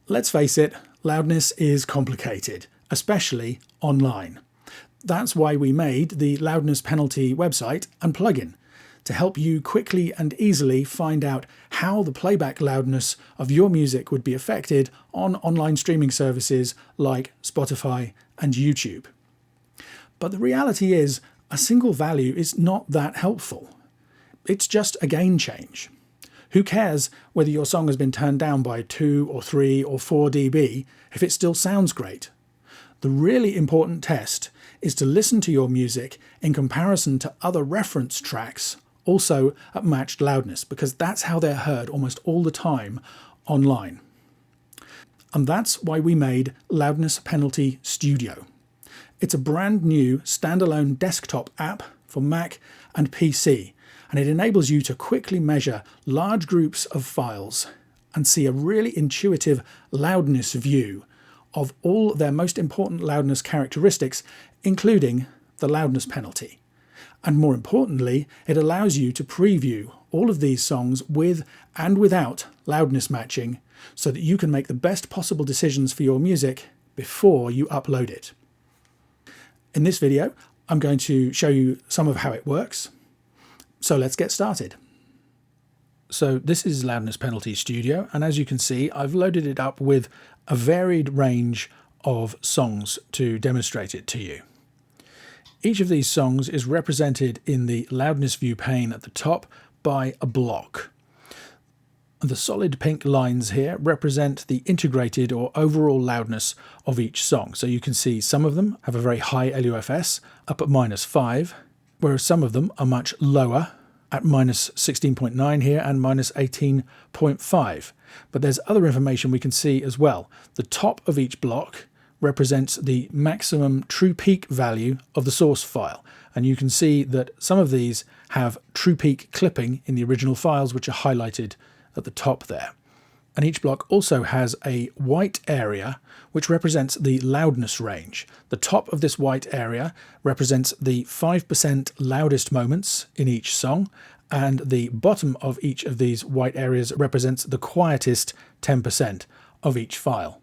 Let's face it, loudness is complicated, especially online. That's why we made the Loudness Penalty website and plugin, to help you quickly and easily find out how the playback loudness of your music would be affected on online streaming services like Spotify and YouTube. But the reality is, a single value is not that helpful. It's just a gain change. Who cares whether your song has been turned down by 2 or 3 or 4 dB if it still sounds great? The really important test is to listen to your music in comparison to other reference tracks also at matched loudness, because that's how they're heard almost all the time online. And that's why we made Loudness Penalty Studio. It's a brand new standalone desktop app for Mac and PC, and it enables you to quickly measure large groups of files and see a really intuitive loudness view of all their most important loudness characteristics, including the loudness penalty. And more importantly, it allows you to preview all of these songs with and without loudness matching, so that you can make the best possible decisions for your music before you upload it. In this video, I'm going to show you some of how it works. So let's get started. So this is Loudness Penalty Studio, and as you can see, I've loaded it up with a varied range of songs to demonstrate it to you. Each of these songs is represented in the loudness view pane at the top by a block. The solid pink lines here represent the integrated or overall loudness of each song. So you can see some of them have a very high LUFS up at -5, whereas some of them are much lower at -16.9 here and -18.5. But there's other information we can see as well. The top of each block represents the maximum true peak value of the source file. And you can see that some of these have true peak clipping in the original files, which are highlighted at the top there. And each block also has a white area, which represents the loudness range. The top of this white area represents the 5% loudest moments in each song, and the bottom of each of these white areas represents the quietest 10% of each file.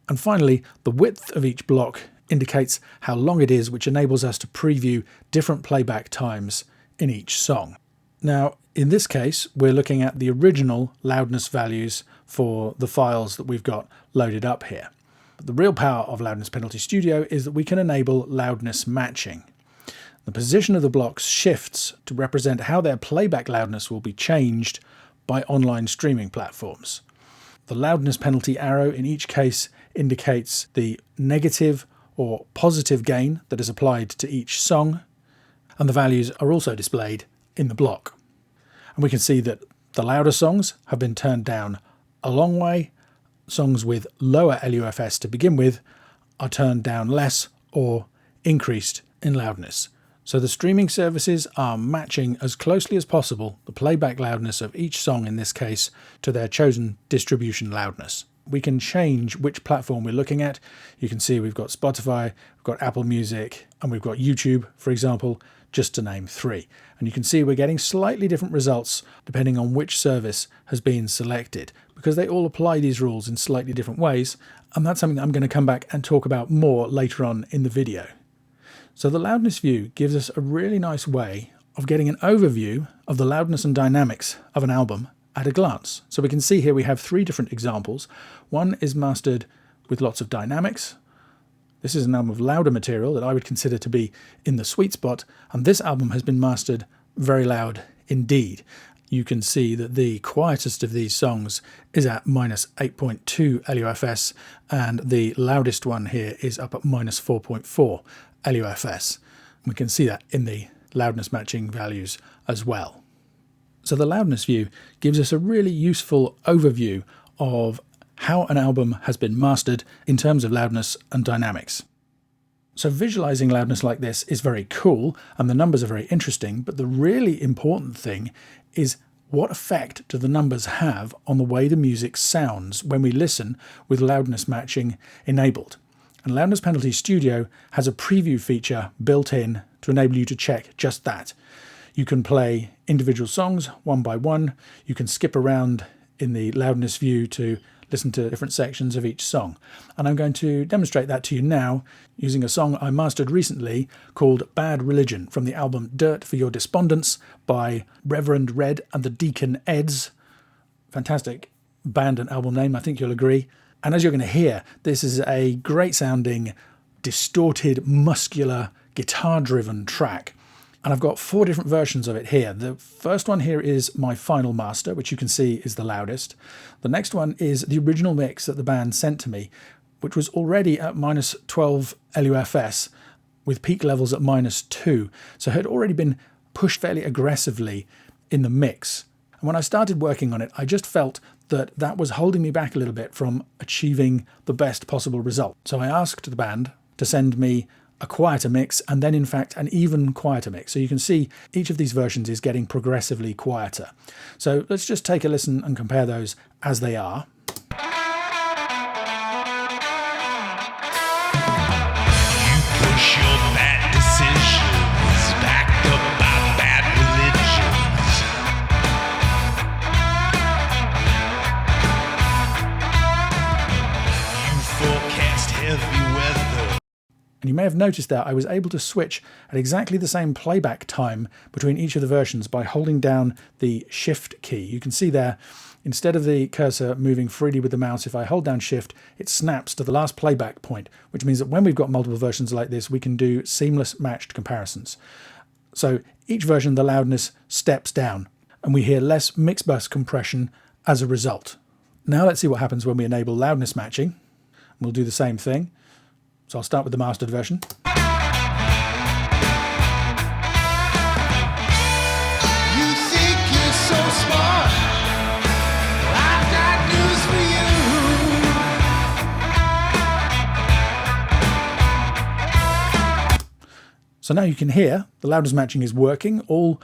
And finally, the width of each block indicates how long it is, which enables us to preview different playback times in each song. Now, in this case, we're looking at the original loudness values for the files that we've got loaded up here. But the real power of Loudness Penalty Studio is that we can enable loudness matching. The position of the blocks shifts to represent how their playback loudness will be changed by online streaming platforms. The loudness penalty arrow in each case indicates the negative or positive gain that is applied to each song, and the values are also displayed in the block. And we can see that the louder songs have been turned down a long way. Songs with lower LUFS to begin with are turned down less or increased in loudness. So the streaming services are matching as closely as possible the playback loudness of each song in this case to their chosen distribution loudness. We can change which platform we're looking at. You can see we've got Spotify, we've got Apple Music, and we've got YouTube, for example, just to name 3. And you can see we're getting slightly different results depending on which service has been selected, because they all apply these rules in slightly different ways, and that's something that I'm going to come back and talk about more later on in the video. So the loudness view gives us a really nice way of getting an overview of the loudness and dynamics of an album at a glance. So we can see here we have 3 different examples. One is mastered with lots of dynamics. This is an album of louder material that I would consider to be in the sweet spot, and this album has been mastered very loud indeed. You can see that the quietest of these songs is at -8.2 LUFS, and the loudest one here is up at -4.4 LUFS. We can see that in the loudness matching values as well. So the loudness view gives us a really useful overview of how an album has been mastered in terms of loudness and dynamics. So visualizing loudness like this is very cool, and the numbers are very interesting, but the really important thing is what effect do the numbers have on the way the music sounds when we listen with loudness matching enabled. And Loudness Penalty Studio has a preview feature built in to enable you to check just that. You can play individual songs one by one. You can skip around in the loudness view to listen to different sections of each song. And I'm going to demonstrate that to you now using a song I mastered recently called Bad Religion from the album Dirt for Your Despondence by Reverend Red and the Deacon Eds. Fantastic band and album name, I think you'll agree. And as you're going to hear, this is a great sounding, distorted, muscular, guitar-driven track. And I've got 4 different versions of it here. The first one here is my final master, which you can see is the loudest. The next one is the original mix that the band sent to me, which was already at minus 12 LUFS with peak levels at minus 2. So it had already been pushed fairly aggressively in the mix. And when I started working on it, I just felt that that was holding me back a little bit from achieving the best possible result. So I asked the band to send me a quieter mix, and then in fact an even quieter mix. So you can see each of these versions is getting progressively quieter. So let's just take a listen and compare those as they are. You push your bad decisions backed up by bad religions. You forecast heavy weather. And you may have noticed that I was able to switch at exactly the same playback time between each of the versions by holding down the Shift key. You can see there, instead of the cursor moving freely with the mouse, if I hold down Shift, it snaps to the last playback point, which means that when we've got multiple versions like this, we can do seamless matched comparisons. So each version, the loudness steps down, and we hear less mix bus compression as a result. Now let's see what happens when we enable loudness matching. We'll do the same thing. So I'll start with the mastered version. You think you're so smart? I've got news for you. So now you can hear the loudness matching is working. All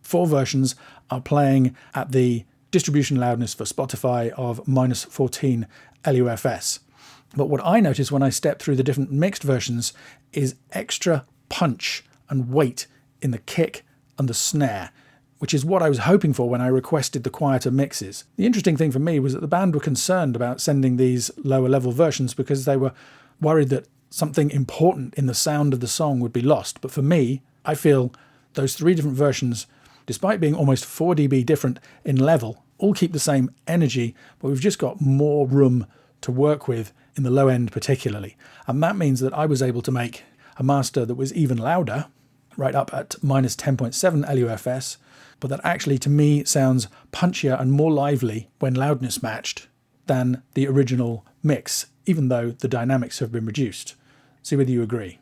4 versions are playing at the distribution loudness for Spotify of minus 14 LUFS. But what I noticed when I stepped through the different mixed versions is extra punch and weight in the kick and the snare, which is what I was hoping for when I requested the quieter mixes. The interesting thing for me was that the band were concerned about sending these lower level versions because they were worried that something important in the sound of the song would be lost. But for me, I feel those 3 different versions, despite being almost 4 dB different in level, all keep the same energy, but we've just got more room to work with in the low end particularly. And that means that I was able to make a master that was even louder, right up at minus 10.7 LUFS, but that actually to me sounds punchier and more lively when loudness matched than the original mix, even though the dynamics have been reduced. See whether you agree.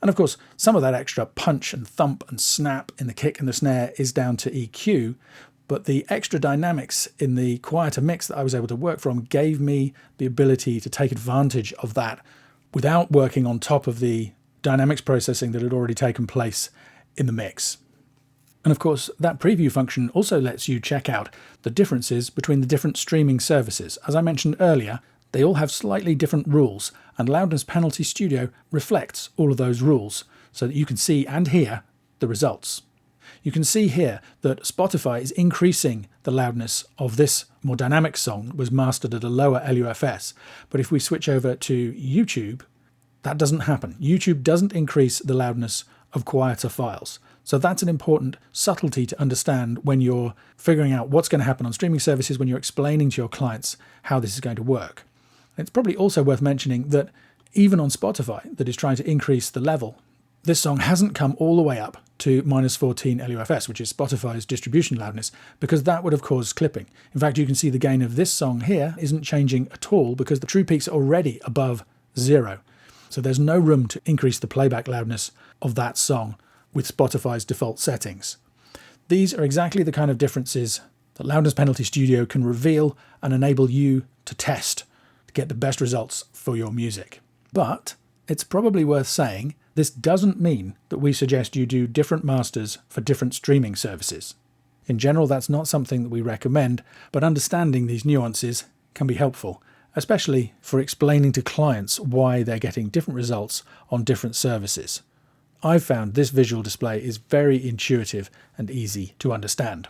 And of course, some of that extra punch and thump and snap in the kick and the snare is down to EQ, but the extra dynamics in the quieter mix that I was able to work from gave me the ability to take advantage of that without working on top of the dynamics processing that had already taken place in the mix. And of course, that preview function also lets you check out the differences between the different streaming services. As I mentioned earlier, they all have slightly different rules, and Loudness Penalty Studio reflects all of those rules so that you can see and hear the results. You can see here that Spotify is increasing the loudness of this more dynamic song that was mastered at a lower LUFS. But if we switch over to YouTube, that doesn't happen. YouTube doesn't increase the loudness of quieter files. So that's an important subtlety to understand when you're figuring out what's going to happen on streaming services, when you're explaining to your clients how this is going to work. It's probably also worth mentioning that even on Spotify, that is trying to increase the level, this song hasn't come all the way up to minus 14 LUFS, which is Spotify's distribution loudness, because that would have caused clipping. In fact, you can see the gain of this song here isn't changing at all because the true peaks are already above 0. So there's no room to increase the playback loudness of that song with Spotify's default settings. These are exactly the kind of differences that Loudness Penalty Studio can reveal and enable you to test to get the best results for your music. But it's probably worth saying This doesn't mean that we suggest you do different masters for different streaming services. In general, that's not something that we recommend, but understanding these nuances can be helpful, especially for explaining to clients why they're getting different results on different services. I've found this visual display is very intuitive and easy to understand.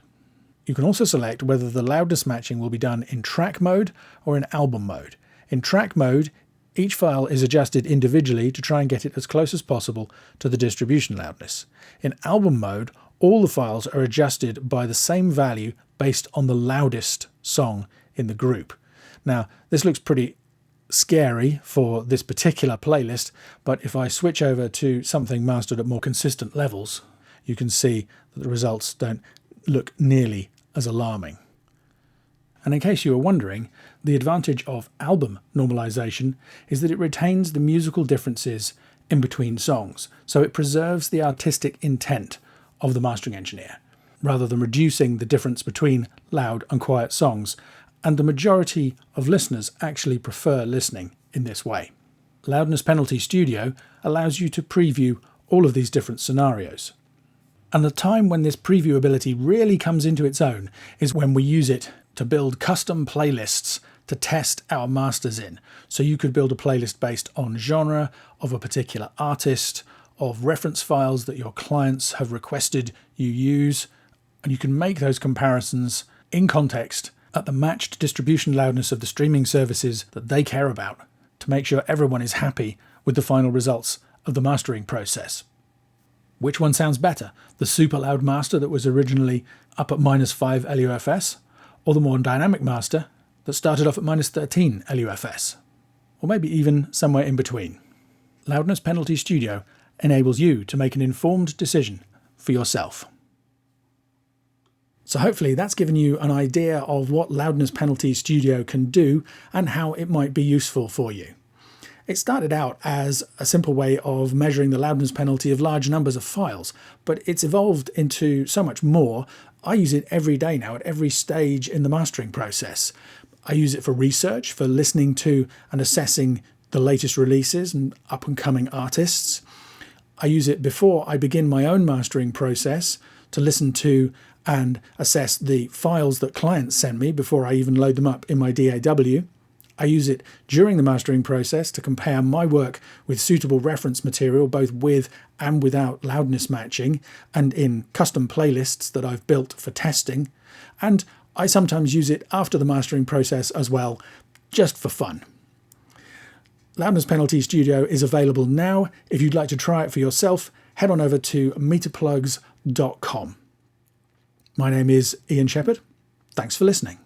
You can also select whether the loudness matching will be done in track mode or in album mode. In track mode, each file is adjusted individually to try and get it as close as possible to the distribution loudness. In album mode, all the files are adjusted by the same value based on the loudest song in the group. Now, this looks pretty scary for this particular playlist, but if I switch over to something mastered at more consistent levels, you can see that the results don't look nearly as alarming. And in case you were wondering, the advantage of album normalization is that it retains the musical differences in between songs, so it preserves the artistic intent of the mastering engineer, rather than reducing the difference between loud and quiet songs, and the majority of listeners actually prefer listening in this way. Loudness Penalty Studio allows you to preview all of these different scenarios. And the time when this preview ability really comes into its own is when we use it to build custom playlists to test our masters in. So you could build a playlist based on genre of a particular artist, of reference files that your clients have requested you use, and you can make those comparisons in context at the matched distribution loudness of the streaming services that they care about to make sure everyone is happy with the final results of the mastering process. Which one sounds better? The super loud master that was originally up at -5 LUFS, or the more dynamic master that started off at -13 LUFS? Or maybe even somewhere in between. Loudness Penalty Studio enables you to make an informed decision for yourself. So hopefully that's given you an idea of what Loudness Penalty Studio can do and how it might be useful for you. It started out as a simple way of measuring the loudness penalty of large numbers of files, but it's evolved into so much more. I use it every day now at every stage in the mastering process. I use it for research, for listening to and assessing the latest releases and up-and-coming artists. I use it before I begin my own mastering process to listen to and assess the files that clients send me before I even load them up in my DAW. I use it during the mastering process to compare my work with suitable reference material, both with and without loudness matching, and in custom playlists that I've built for testing. And I sometimes use it after the mastering process as well, just for fun. Loudness Penalty Studio is available now. If you'd like to try it for yourself, head on over to meterplugs.com. My name is Ian Shepherd. Thanks for listening.